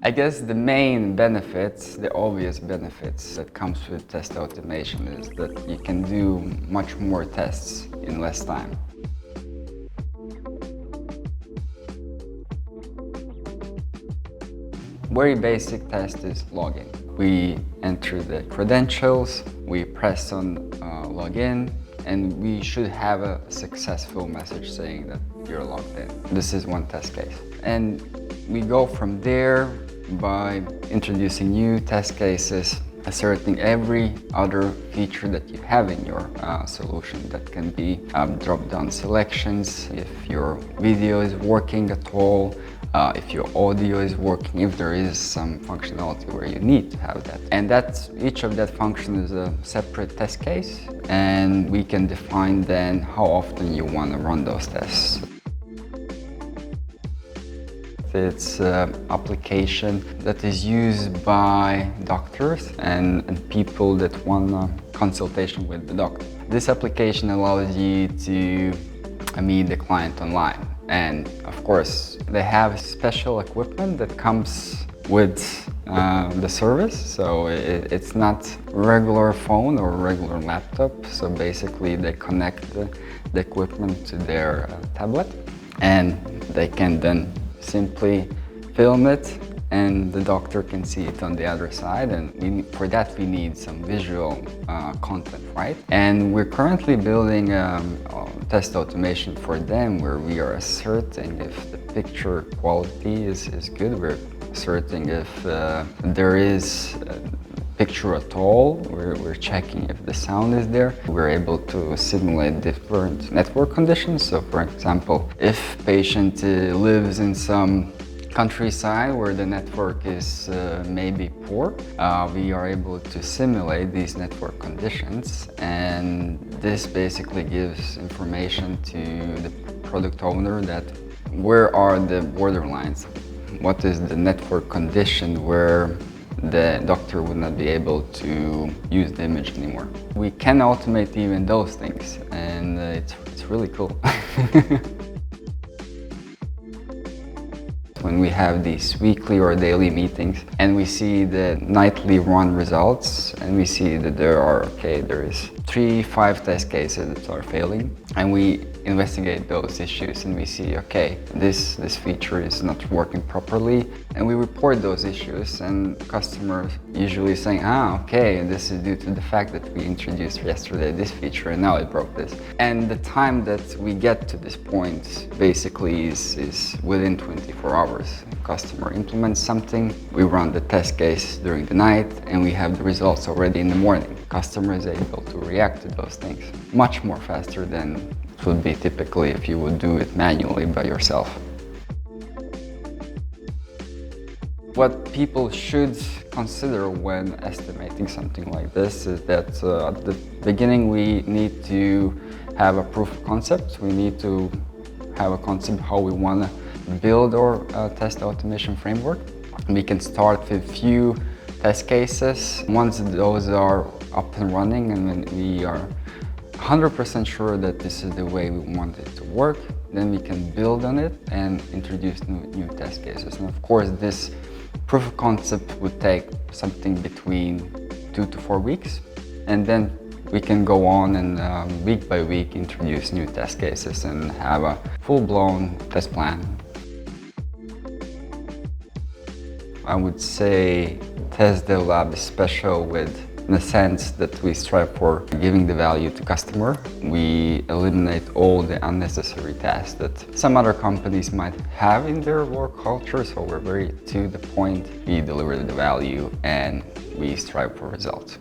I guess the main benefits, the obvious benefits that comes with test automation is that you can do much more tests in less time. Very basic test is login. We enter the credentials, we press on login, and we should have a successful message saying that you're logged in. This is one test case. And we go from there by introducing new test cases, asserting every other feature that you have in your solution. That can be drop-down selections, if your video is working at all, if your audio is working, if there is some functionality where you need to have that. And each of that function is a separate test case, and we can define then how often you want to run those tests. It's an application that is used by doctors and people that want a consultation with the doctor. This application allows you to meet the client online. And of course, they have special equipment that comes with the service. So it's not regular phone or regular laptop. So basically they connect the equipment to their tablet, and they can then simply film it, and the doctor can see it on the other side. And for that we need some visual content, right? And we're currently building test automation for them, where we are asserting if the picture quality is good. We're asserting if there is a picture at all. We're checking if the sound is there. We're able to simulate different network conditions. So for example, if patient lives in some countryside where the network is maybe poor, we are able to simulate these network conditions, and this basically gives information to the product owner that where are the borderlines, what is the network condition where the doctor would not be able to use the image anymore. We can automate even those things, and it's really cool. When we have these weekly or daily meetings and we see the nightly run results, and we see that there is 3-5 test cases that are failing, and we investigate those issues and we see, okay, this feature is not working properly, and we report those issues, and customers usually saying, okay, this is due to the fact that we introduced yesterday this feature and now it broke this. And the time that we get to this point basically is within 24 hours. Customer implements something, we run the test case during the night, and we have the results already in the morning. Customer is able to react to those things much more faster than it would be typically if you would do it manually by yourself. What people should consider when estimating something like this is that at the beginning we need to have a proof of concept. We need to have a concept how we want to build our test automation framework. We can start with few test cases. Once those are up and running and when we are 100% sure that this is the way we want it to work, then we can build on it and introduce new test cases. And of course, this proof of concept would take something between 2 to 4 weeks, and then we can go on and week by week introduce new test cases and have a full-blown test plan. I would say Test Dev Lab is special in the sense that we strive for giving the value to customer. We eliminate all the unnecessary tasks that some other companies might have in their work culture, so we're very to the point. We deliver the value and we strive for results.